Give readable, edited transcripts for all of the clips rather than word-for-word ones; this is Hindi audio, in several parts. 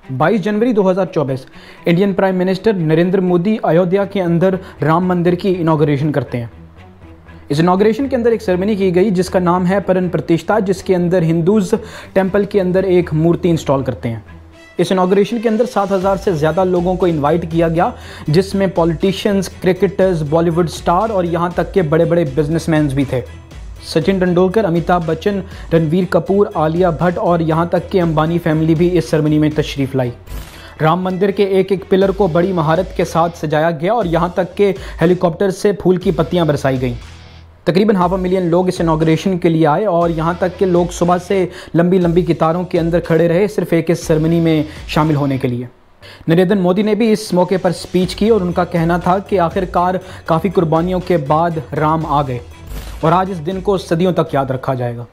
22 जनवरी 2024 Indian prime minister Narendra Modi Ayodhya के अंदर राम मंदिर की इनॉग्रेशन करते हैं। इस इनॉग्रेशन के अंदर एक सेरेमनी की गई जिसका नाम है प्राण प्रतिष्ठा, जिसके अंदर हिंदूज टेंपल के अंदर एक मूर्ति इंस्टॉल करते हैं। इस इनॉग्रेशन के अंदर 7000 से ज़्यादा लोगों को इनवाइट किया गया, जिसमें पॉलिटिशियंस, क्रिकेटर्स, बॉलीवुड स्टार और यहाँ तक के बड़े बड़े बिजनेसमैन भी थे। सचिन तेंदुलकर, अमिताभ बच्चन, रणवीर कपूर, आलिया भट्ट और यहाँ तक कि अंबानी फैमिली भी इस सेरेमनी में तशरीफ लाई। राम मंदिर के एक एक पिलर को बड़ी महारत के साथ सजाया गया और यहाँ तक के हेलीकॉप्टर से फूल की पत्तियाँ बरसाई गईं। तकरीबन 500,000 लोग इस इनॉग्रेशन के लिए आए और यहाँ तक के लोग सुबह से लंबी लंबी कतारों के अंदर खड़े रहे सिर्फ एक इस सेरेमनी में शामिल होने के लिए। नरेंद्र मोदी ने भी इस मौके पर स्पीच की और उनका कहना था कि आखिरकार काफ़ी कुर्बानियों के बाद राम आ गए और आज इस दिन को सदियों तक याद रखा जाएगा।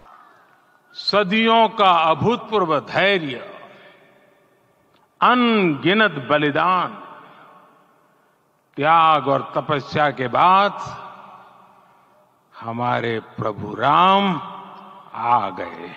सदियों का अभूतपूर्व धैर्य, अनगिनत बलिदान, त्याग और तपस्या के बाद हमारे प्रभु राम आ गए हैं।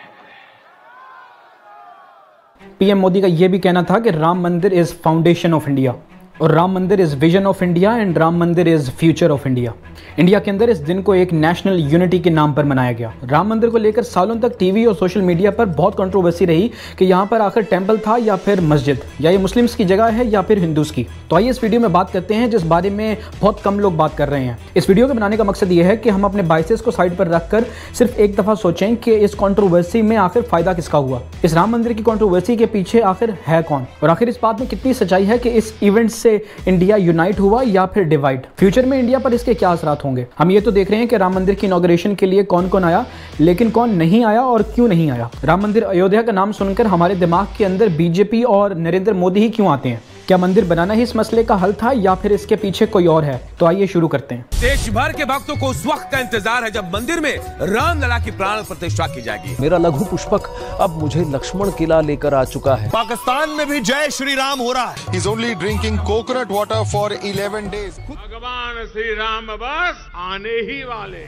पीएम मोदी का यह भी कहना था कि Ram Mandir is foundation of India और Ram Mandir is vision of India and Ram Mandir is future of India. India के अंदर इस दिन को एक नेशनल यूनिटी के नाम पर मनाया गया। राम मंदिर को लेकर सालों तक टीवी और सोशल मीडिया पर बहुत कंट्रोवर्सी रही कि यहाँ पर आखिर टेंपल था या फिर मस्जिद, या ये मुस्लिम्स की जगह है या फिर हिंदूज की। तो आइए इस वीडियो में बात करते हैं जिस बारे में बहुत कम लोग बात कर रहे हैं। इस वीडियो को बनाने का मकसद ये है कि हम अपने बायसेस को साइड पर रखकर सिर्फ एक दफा सोचें कि इस कंट्रोवर्सी में आखिर फायदा किसका हुआ, इस राम मंदिर की कंट्रोवर्सी के पीछे आखिर है कौन, और आखिर इस बात में कितनी सच्चाई है कि इस इवेंट से इंडिया यूनाइट हुआ या फिर डिवाइड। फ्यूचर में इंडिया पर इसके क्या असरात होंगे। हम ये तो देख रहे हैं कि राम मंदिर की इनॉग्रेशन के लिए कौन कौन आया, लेकिन कौन नहीं आया और क्यों नहीं आया। राम मंदिर अयोध्या का नाम सुनकर हमारे दिमाग के अंदर बीजेपी और नरेंद्र मोदी ही क्यों आते हैं। क्या मंदिर बनाना ही इस मसले का हल था या फिर इसके पीछे कोई और है। तो आइए शुरू करते हैं। देश भर के भक्तों को उस वक्त का इंतजार है जब मंदिर में रामलला की प्राण प्रतिष्ठा की जाएगी। मेरा लघु पुष्पक अब मुझे लक्ष्मण किला लेकर आ चुका है। पाकिस्तान में भी जय श्री राम हो रहा है। He's only drinking coconut water for 11 days. भगवान श्री राम बस आने ही वाले।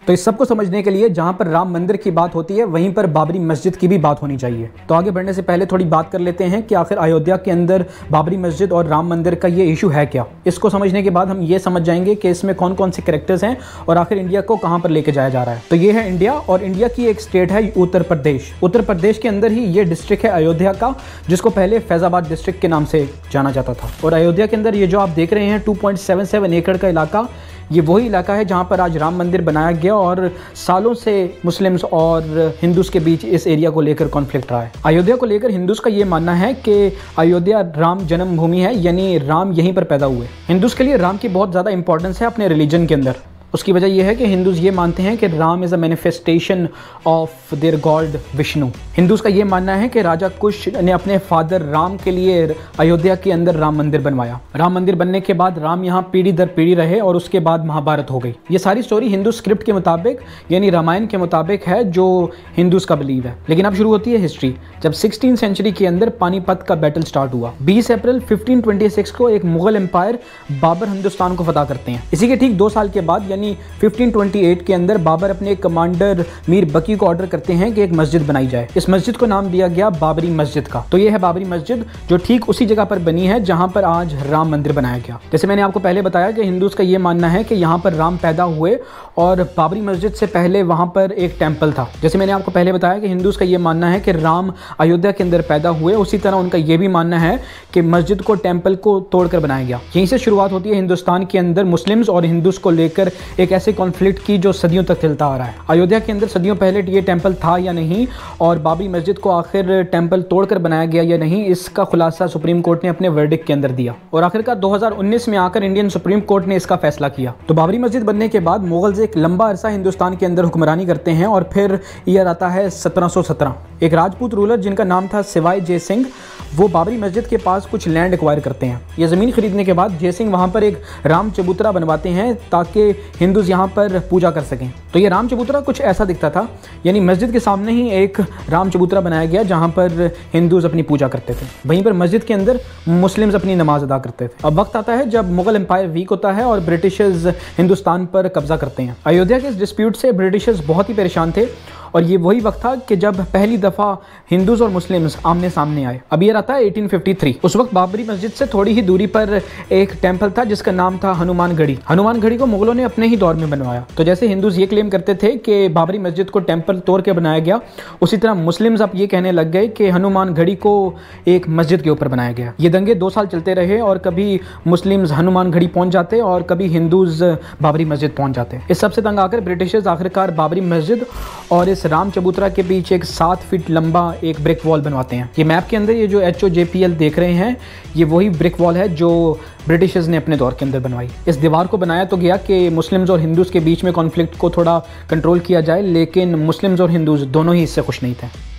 तो इस सबको समझने के लिए जहां पर राम मंदिर की बात होती है वहीं पर बाबरी मस्जिद की भी बात होनी चाहिए। तो आगे बढ़ने से पहले थोड़ी बात कर लेते हैं कि आखिर अयोध्या के अंदर बाबरी मस्जिद और राम मंदिर का ये इशू है क्या। इसको समझने के बाद हम ये समझ जाएंगे कि इसमें कौन कौन से कैरेक्टर्स हैं और आखिर इंडिया को कहां पर लेके जाया जा रहा है। तो ये है इंडिया और इंडिया की एक स्टेट है उत्तर प्रदेश। उत्तर प्रदेश के अंदर ही ये डिस्ट्रिक्ट है अयोध्या का, जिसको पहले फैजाबाद डिस्ट्रिक्ट के नाम से जाना जाता था। और अयोध्या के अंदर ये जो आप देख रहे हैं 2.77 एकड़ का इलाका, ये वही इलाका है जहाँ पर आज राम मंदिर बनाया गया और सालों से मुस्लिम्स और हिंदूज के बीच इस एरिया को लेकर कॉन्फ्लिक्ट रहा है। अयोध्या को लेकर हिंदूज का ये मानना है कि अयोध्या राम जन्मभूमि है, यानी राम यहीं पर पैदा हुए। हिंदूज के लिए राम की बहुत ज़्यादा इंपॉर्टेंस है अपने रिलीजन के अंदर। उसकी वजह यह है कि हिंदूज ये मानते हैं कि Ram is a manifestation of their God Vishnu. Hindus का ये मानना है कि राजा कुश ने अपने फादर राम के लिए अयोध्या के अंदर राम मंदिर बनवाया। राम मंदिर बनने के बाद राम यहाँ पीढ़ी दर पीढ़ी रहे और उसके बाद महाभारत हो गई। ये सारी स्टोरी हिंदू स्क्रिप्ट के मुताबिक यानी रामायण के मुताबिक है जो हिंदूज का बिलीव है। लेकिन अब शुरू होती है हिस्ट्री, जब 16th सेंचुरी के अंदर पानीपत का बैटल स्टार्ट हुआ। 20 अप्रैल 1526 को एक मुगल एम्पायर बाबर हिंदुस्तान को फतह करते हैं। इसी के ठीक 2 साल के बाद यानी 1528 के अंदर बाबर अपने कमांडर मीर बकी को ऑर्डर करते हैं कि एक मस्जिद बनाई जाए। इस मस्जिद को नाम दिया गया बाबरी मस्जिद का। तो ये है बाबरी मस्जिद जो ठीक उसी जगह पर बनी है जहां पर आज राम मंदिर बनाया गया। जैसे मैंने आपको पहले बताया कि हिंदूज का ये मानना है कि यहाँ पर राम पैदा हुए और बाबरी मस्जिद से पहले वहां पर एक टेम्पल था। जैसे मैंने आपको पहले बताया कि हिंदूज का ये मानना है कि राम अयोध्या के अंदर पैदा हुए, उसी तरह उनका ये भी मानना है कि मस्जिद को, टेम्पल को तोड़कर बनाया गया। यहीं से शुरुआत होती है हिंदुस्तान के अंदर मुस्लिम्स और हिंदूज को लेकर एक ऐसे कॉन्फ्लिक्ट की जो सदियों तक चलता आ रहा है। अयोध्या के अंदर सदियों पहले ये टेंपल था या नहीं और बाबरी मस्जिद को आखिर टेंपल तोड़कर बनाया गया या नहीं, इसका खुलासा सुप्रीम कोर्ट ने अपने वर्डिक्ट के अंदर दिया और आखिरकार 2019 में आकर इंडियन सुप्रीम कोर्ट ने इसका फैसला किया। तो बाबरी मस्जिद बनने के बाद मुगल्स एक लंबा अरसा हिंदुस्तान के अंदर हुक्मरानी करते हैं और फिर ईयर आता है 1717। एक राजपूत रूलर जिनका नाम था सिवाय जय सिंह, वो बाबरी मस्जिद के पास कुछ लैंड एक्वायर करते हैं। ये ज़मीन खरीदने के बाद जयसिंह वहाँ पर एक राम चबूतरा बनवाते हैं ताकि हिंदूज़ यहाँ पर पूजा कर सकें। तो ये राम चबूतरा कुछ ऐसा दिखता था, यानी मस्जिद के सामने ही एक राम चबूतरा बनाया गया जहाँ पर हिंदूज़ अपनी पूजा करते थे। वहीं पर मस्जिद के अंदर मुस्लिम्स अपनी नमाज अदा करते थे। अब वक्त आता है जब मुगल एम्पायर वीक होता है और ब्रिटिशर्स हिंदुस्तान पर कब्जा करते हैं। अयोध्या के इस डिस्प्यूट से ब्रिटिशर्स बहुत ही परेशान थे और ये वही वक्त था कि जब पहली दफ़ा हिंदूज़ और मुस्लिम्स आमने सामने आए। अब ये रहता है 1853। उस वक्त बाबरी मस्जिद से थोड़ी ही दूरी पर एक टेम्पल था जिसका नाम था हनुमान गढ़ी। हनुमान गढ़ी को मुगलों ने अपने ही दौर में बनवाया। तो जैसे हिंदूज़ ये क्लेम करते थे कि बाबरी मस्जिद को टेम्पल तोड़ के बनाया गया, उसी तरह मुस्लिम्स अब ये कहने लग गए कि हनुमान गढ़ी को एक मस्जिद के ऊपर बनाया गया। ये दंगे 2 साल चलते रहे और कभी मुस्लिम्स हनुमान गढ़ी पहुँच जाते और कभी हिंदूज़ बाबरी मस्जिद पहुँच जाते। इस सबसे तंग आकर ब्रिटिशर्स आखिरकार बाबरी मस्जिद और इस राम चबूतरा के बीच एक 7 फीट लंबा एक ब्रिक वॉल बनवाते हैं। ये मैप के अंदर ये जो HOJPL देख रहे हैं, ये वही ब्रिक वॉल है जो ब्रिटिशर्स ने अपने दौर के अंदर बनवाई। इस दीवार को बनाया तो गया कि मुस्लिम्स और हिंदूज़ के बीच में कॉन्फ्लिक्ट को थोड़ा कंट्रोल किया जाए, लेकिन मुस्लिम्स और हिंदूज़ दोनों ही इससे खुश नहीं थे।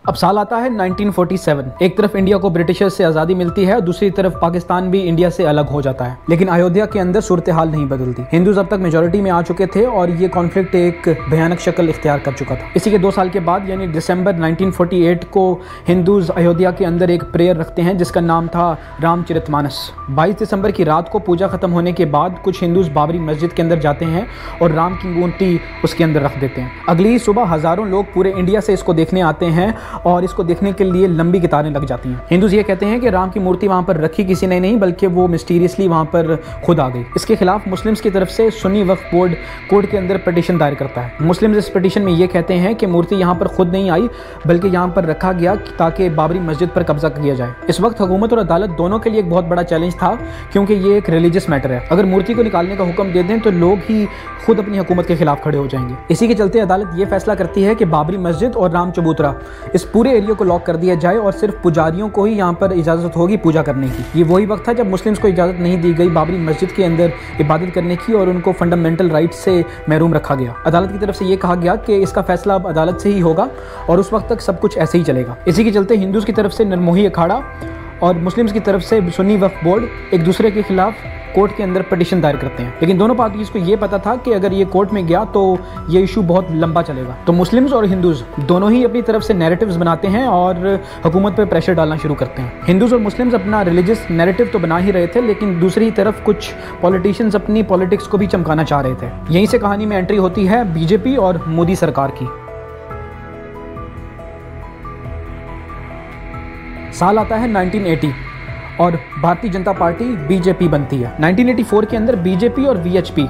अब साल आता है 1947। एक तरफ इंडिया को ब्रिटिशर्स से आज़ादी मिलती है और दूसरी तरफ पाकिस्तान भी इंडिया से अलग हो जाता है, लेकिन अयोध्या के अंदर सूरत हाल नहीं बदलती। हिंदूज अब तक मेजॉरिटी में आ चुके थे और ये कॉन्फ्लिक्ट एक भयानक शक्ल इख्तियार कर चुका था। इसी के 2 साल के बाद यानी दिसंबर 1948 को हिंदूज अयोध्या के अंदर एक प्रेयर रखते हैं जिसका नाम था रामचरितमानस। 22 दिसंबर की रात को पूजा खत्म होने के बाद कुछ हिंदूज बाबरी मस्जिद के अंदर जाते हैं और राम की मूर्ति उसके अंदर रख देते हैं। अगली ही सुबह हज़ारों लोग पूरे इंडिया से इसको देखने आते हैं और इसको देखने के लिए लंबी कतारें लग जाती हैं। हिंदूज ये कहते हैं कि राम की मूर्ति वहां पर रखी किसी ने नहीं, बल्कि वो मिस्टीरियसली वहां पर खुद आ गई। इसके खिलाफ मुस्लिम्स की तरफ से सुन्नी वक्फ बोर्ड कोर्ट के अंदर पिटीशन दायर करता है। मुस्लिम्स इस पिटीशन में ये कहते हैं कि मूर्ति यहाँ पर खुद नहीं आई, बल्कि यहाँ पर रखा गया ताकि बाबरी मस्जिद पर कब्जा किया जाए। इस वक्त हुकूमत और अदालत दोनों के लिए एक बहुत बड़ा चैलेंज था, क्योंकि ये एक रिलीजियस मैटर है। अगर मूर्ति को निकालने का हुक्म दे दें तो लोग ही खुद अपनी हुकूमत के खिलाफ खड़े हो जाएंगे। इसी के चलते अदालत ये फैसला करती है कि बाबरी मस्जिद और राम चबूतरा इस पूरे एरिया को लॉक कर दिया जाए और सिर्फ पुजारियों को ही यहाँ पर इजाज़त होगी पूजा करने की। ये वही वक्त था जब मुस्लिम्स को इजाज़त नहीं दी गई बाबरी मस्जिद के अंदर इबादत करने की और उनको फंडामेंटल राइट से महरूम रखा गया। अदालत की तरफ से ये कहा गया कि इसका फैसला अब अदालत से ही होगा और उस वक्त तक सब कुछ ऐसे ही चलेगा। इसी के चलते हिंदूज़ की तरफ से निर्मोही अखाड़ा और मुस्लिम्स की तरफ से सुन्नी वक्फ बोर्ड एक दूसरे के खिलाफ कोर्ट के अंदर पिटीशन दायर करते हैं। लेकिन दोनों पार्टीज को ये पता था कि अगर ये कोर्ट में गया तो ये इशू बहुत लंबा चलेगा। तो मुस्लिम्स और हिंदूज दोनों ही अपनी तरफ से नैरेटिव्स बनाते हैं और हुकूमत पर प्रेशर डालना शुरू करते हैं। हिंदूज और मुस्लिम्स अपना रिलीजियस नैरेटिव तो बना ही रहे थे, लेकिन दूसरी तरफ कुछ पॉलिटिशियंस अपनी पॉलिटिक्स को भी चमकाना चाह रहे थे। यहीं से कहानी में एंट्री होती है बीजेपी और मोदी सरकार की। साल आता है 1980 और भारतीय जनता पार्टी बीजेपी बनती है। 1984 के अंदर बीजेपी और वीएचपी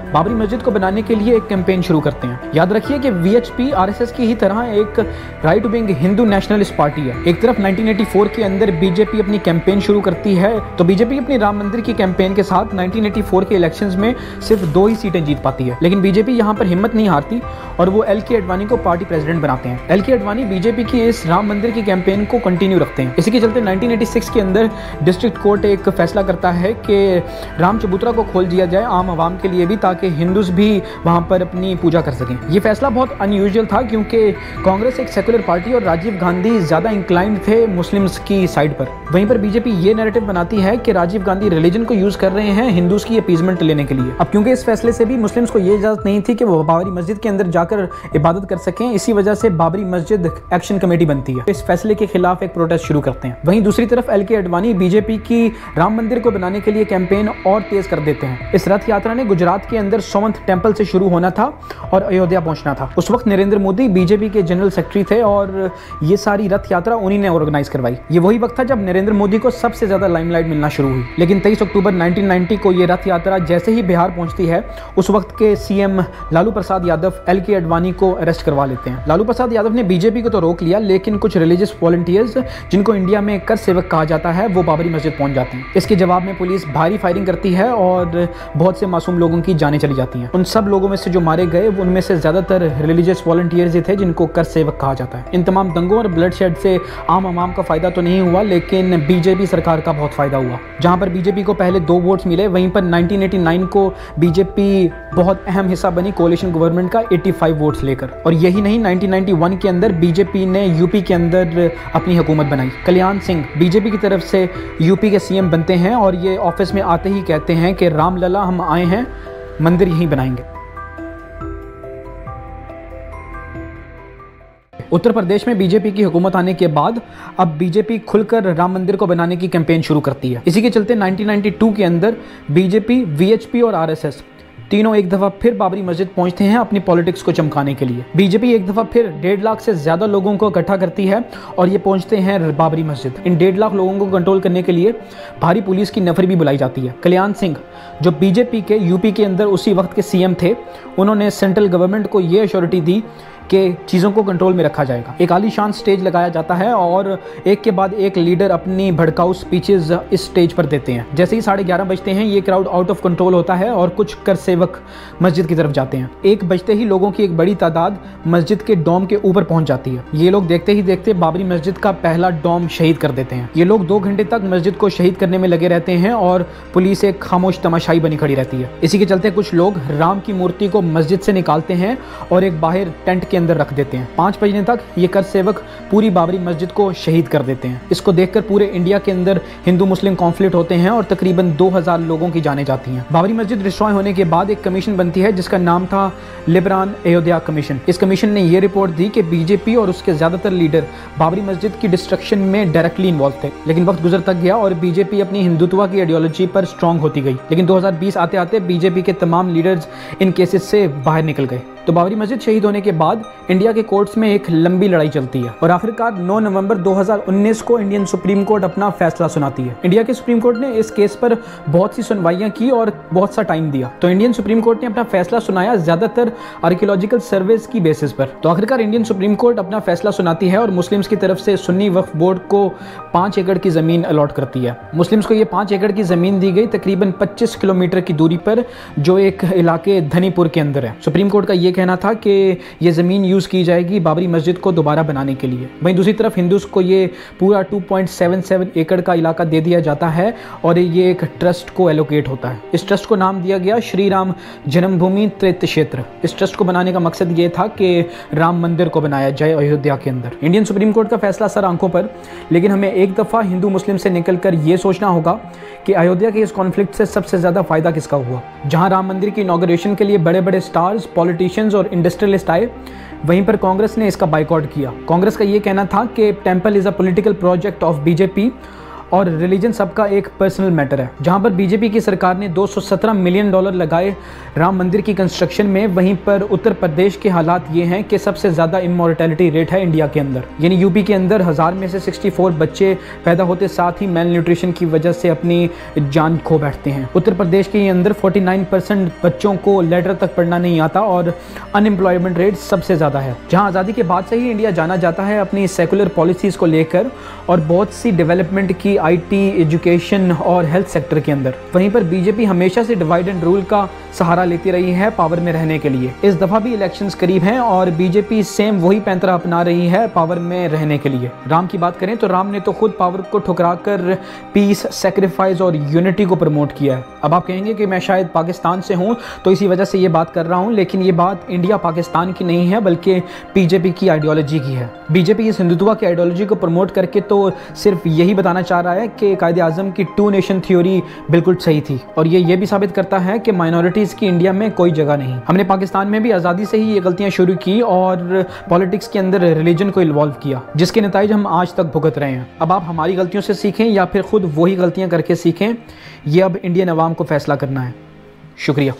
बाबरी मस्जिद को बनाने के लिए एक कैंपेन शुरू करते हैं। याद रखिए कि वीएचपी आरएसएस की ही तरह एक right wing Hindu nationalist party है। एक तरफ 1984 के अंदर बीजेपी अपनी कैंपेन शुरू करती है, तो बीजेपी अपनी राम मंदिर की कैंपेन के साथ 1984 के इलेक्शंस में सिर्फ 2 ही सीटें जीत पाती है। लेकिन बीजेपी यहाँ पर हिम्मत नहीं हारती और वो LK अडवाणी को पार्टी प्रेसिडेंट बनाते हैं। LK अडवाणी बीजेपी की इस राम मंदिर की कैंपेन को कंटिन्यू रखते हैं। इसी के चलते 1986 के अंदर डिस्ट्रिक्ट कोर्ट एक फैसला करता है कि राम चबूतरा को खोल दिया जाए आम आवाम के लिए भी, ताकि हिंदूज भी वहां पर अपनी पूजा कर सकें। ये फैसला बहुत अनयूजुअल था क्योंकि कांग्रेस एक सेकुलर पार्टी और राजीव गांधी ज्यादा इंक्लाइंड थे मुस्लिम्स की साइड पर। वहीं पर बीजेपी ये नैरेटिव बनाती है कि राजीव गांधी रिलीजन को यूज कर रहे हैं हिंदूज की अपीजमेंट लेने के लिए। अब क्योंकि इस फैसले से भी मुस्लिम्स को ये इजाजत नहीं थी कि वो बाबरी मस्जिद के अंदर जाकर इबादत कर सकें, इसी वजह से बाबरी मस्जिद एक्शन कमेटी बनती है। इस फैसले के खिलाफ एक प्रोटेस्ट शुरू करते हैं। वहीं दूसरी तरफ LK अडवाणी बीजेपी की राम मंदिर को बनाने के लिए कैंपेन और तेज कर देते हैं। इस रथ यात्रा ने गुजरात के अंदर सोमनाथ टेंपल से शुरू होना था और अयोध्या पहुंचना था। उस वक्त नरेंद्र मोदी बीजेपी के जनरल सेक्रेटरी थे और ये सारी रथ यात्रा उन्हीं ने ऑर्गेनाइज करवाई। ये वही वक्त था जब नरेंद्र मोदी को सबसे ज्यादा लाइमलाइट मिलना शुरू हुई। लेकिन 23 अक्टूबर 1990 को ये रथ यात्रा जैसे ही बिहार पहुंचती है, उस वक्त के CM लालू प्रसाद यादव LK अडवाणी को अरेस्ट करवा लेते हैं। लालू प्रसाद यादव ने बीजेपी को तो रोक लिया, लेकिन कुछ रिलीजियस वॉलंटियर्स जिनको इंडिया में कर सेवक कहा जाता है, वो बाबरी मस्जिद पहुंच जाते हैं। इसके जवाब में पुलिस भारी फायरिंग करती है और बहुत से मासूम लोगों की जानें जाने चली जाती हैं। उन सब लोगों में से जो मारे गए उनमें से ज़्यादातर रिलीजियस वॉलंटियर्स ही थे जिनको कर सेवक कहा जाता है। इन तमाम दंगों और ब्लड शेड से आम आवाम का फ़ायदा तो नहीं हुआ, लेकिन बीजेपी सरकार का बहुत फ़ायदा हुआ। जहाँ पर बीजेपी को पहले 2 वोट्स मिले, वहीं पर 1989 को बीजेपी बहुत अहम हिस्सा बनी कोalition गवर्नमेंट का 85 वोट्स लेकर। और यही नहीं, 1991 के अंदर बीजेपी ने यूपी के अंदर अपनी हुकूमत बनाई। कल्याण सिंह बीजेपी की तरफ से यूपी के सीएम बनते हैं और ये ऑफिस में आते ही कहते हैं कि रामलला हम आए हैं, मंदिर यहीं बनाएंगे। उत्तर प्रदेश में बीजेपी की हुकूमत आने के बाद अब बीजेपी खुलकर राम मंदिर को बनाने की कैंपेन शुरू करती है। इसी के चलते 1992 के अंदर बीजेपी, वीएचपी और आरएसएस तीनों एक दफ़ा फिर बाबरी मस्जिद पहुंचते हैं अपनी पॉलिटिक्स को चमकाने के लिए। बीजेपी एक दफ़ा फिर 1.5 लाख से ज़्यादा लोगों को इकट्ठा करती है और ये पहुंचते हैं बाबरी मस्जिद। इन 1.5 लाख लोगों को कंट्रोल करने के लिए भारी पुलिस की नफरी भी बुलाई जाती है। कल्याण सिंह जो बीजेपी के यूपी के अंदर उसी वक्त के सीएम थे, उन्होंने सेंट्रल गवर्नमेंट को ये एश्योरिटी दी कि चीज़ों को कंट्रोल में रखा जाएगा। एक आलीशान स्टेज लगाया जाता है और एक के बाद एक लीडर अपनी भड़काऊ स्पीचेस इस स्टेज पर देते हैं। जैसे ही 11:30 बजते हैं ये क्राउड आउट ऑफ कंट्रोल होता है और कुछ कर सेवक मस्जिद की तरफ जाते हैं। 1 बजते ही लोगों की एक बड़ी तादाद मस्जिद के डोम के ऊपर पहुंच जाती है। ये लोग देखते ही देखते बाबरी मस्जिद का पहला डोम शहीद कर देते हैं। ये लोग 2 घंटे तक मस्जिद को शहीद करने में लगे रहते हैं और पुलिस एक खामोश तमाशाई बनी खड़ी रहती है। इसी के चलते कुछ लोग राम की मूर्ति को मस्जिद से निकालते हैं और एक बाहर टेंट के अंदर रख देते हैं। 5 बजने तक ये कर सेवक पूरी बाबरी मस्जिद को शहीद कर देते हैं। इसको देखकर पूरे इंडिया के अंदर हिंदू मुस्लिम कॉन्फ्लिक्ट होते हैं और तकरीबन 2000 लोगों की जानें जाती हैं। बाबरी मस्जिद डिस्ट्रॉय होने के बाद एक कमीशन बनती है जिसका नाम था लिबरान अयोध्या कमीशन। इस कमीशन ने यह रिपोर्ट दी कि बीजेपी और उसके ज्यादातर लीडर बाबरी मस्जिद की डिस्ट्रक्शन में डायरेक्टली इन्वॉल्व थे। लेकिन वक्त गुजरता गया और बीजेपी अपनी हिंदुत्व की आइडियोलॉजी पर स्ट्रांग होती गई। लेकिन 2020 आते आते बीजेपी के तमाम लीडर्स इन केसेस से बाहर निकल गए। तो बाबरी मस्जिद शहीद होने के बाद इंडिया के कोर्ट्स में एक लंबी लड़ाई चलती है और आखिरकार 9 नवंबर 2019 को इंडियन सुप्रीम कोर्ट अपना फैसला सुनाती है। इंडिया के सुप्रीम कोर्ट ने इस केस पर बहुत सी सुनवाइयां की और बहुत सा टाइम दिया। तो इंडियन सुप्रीम कोर्ट ने अपना फैसला सुनाया ज्यादातर आर्कियोलॉजिकल सर्वेज की बेसिस पर। तो आखिरकार इंडियन सुप्रीम कोर्ट अपना फैसला सुनाती है और मुस्लिम्स की तरफ से सुन्नी वक्फ बोर्ड को 5 एकड़ की जमीन अलॉट करती है। मुस्लिम्स को ये 5 एकड़ की जमीन दी गई तकरीबन 25 किलोमीटर की दूरी पर, जो एक इलाके धनीपुर के अंदर है। सुप्रीम कोर्ट का ये कहना था कि ये ज़मीन यूज़ की जाएगी बाबरी मस्जिद को दोबारा बनाने के लिए। वहीं दूसरी तरफ हिंदूज को ये पूरा 2.77 एकड़ का इलाका दे दिया जाता है और ये एक ट्रस्ट को एलोकेट होता है। इस ट्रस्ट को नाम दिया गया श्री राम जन्मभूमि तीर्थ क्षेत्र। इस ट्रस्ट को बनाने का मकसद ये था कि राम मंदिर को बनाया जाए अयोध्या के अंदर। इंडियन सुप्रीम कोर्ट का फैसला सर आंखों पर, लेकिन हमें एक दफ़ा हिंदू मुस्लिम से निकलकर ये सोचना होगा कि अयोध्या के इस कॉन्फ्लिक्ट से सबसे ज़्यादा फ़ायदा किसका हुआ। जहां राम मंदिर की इनॉग्रेशन के लिए बड़े बड़े स्टार्स, पॉलिटिशियंस और इंडस्ट्रियलिस्ट आए, वहीं पर कांग्रेस ने इसका बाइकआउट किया। कांग्रेस का ये कहना था कि temple is a political project of BJP और रिलीजन सबका एक पर्सनल मैटर है। जहां पर बीजेपी की सरकार ने $217 मिलियन लगाए राम मंदिर की कंस्ट्रक्शन में, वहीं पर उत्तर प्रदेश के हालात ये हैं कि सबसे ज़्यादा इमोर्टेलिटी रेट है इंडिया के अंदर। यानी यूपी के अंदर 1000 में से 64 बच्चे पैदा होते साथ ही मेल न्यूट्रिशन की वजह से अपनी जान खो बैठते हैं। उत्तर प्रदेश के अंदर 49% बच्चों को लेटर तक पढ़ना नहीं आता और अनएम्प्लॉयमेंट रेट सबसे ज़्यादा है। जहाँ आज़ादी के बाद से ही इंडिया जाना जाता है अपनी सेकुलर पॉलिसीज़ को लेकर और बहुत सी डेवलपमेंट की आईटी, एजुकेशन और हेल्थ सेक्टर के अंदर। वहीं पर बीजेपी हमेशा से डिवाइड एंड रूल का सहारा लेती रही है पावर में रहने के लिए। इस दफा भी इलेक्शंस करीब हैं और बीजेपी सेम वही पैंतरा अपना रही है पावर में रहने के लिए। राम की बात करें तो राम ने तो खुद पावर को ठुकराकर पीस, सैक्रिफाइस और यूनिटी को प्रमोट किया है। अब आप कहेंगे कि मैं शायद पाकिस्तान से हूं तो इसी वजह से ये बात कर रहा हूं, लेकिन ये बात इंडिया पाकिस्तान की नहीं है बल्कि बीजेपी की आइडियोलॉजी की है। बीजेपी इस हिंदुत्व की आइडियोलॉजी को प्रमोट करके तो सिर्फ यही बताना चाह रहा है कि कायदे आज़म की 2 नेशन थ्योरी बिल्कुल सही थी और ये भी साबित करता है कि माइनॉरिटीज़ की इंडिया में कोई जगह नहीं। हमने पाकिस्तान में भी आज़ादी से ही ये गलतियां शुरू की और पॉलिटिक्स के अंदर रिलीजन को इन्वॉल्व किया, जिसके नतीजे हम आज तक भुगत रहे हैं। अब आप हमारी गलतियों से सीखें या फिर खुद वही गलतियां करके सीखें, ये अब इंडियन अवाम को फैसला करना है। शुक्रिया।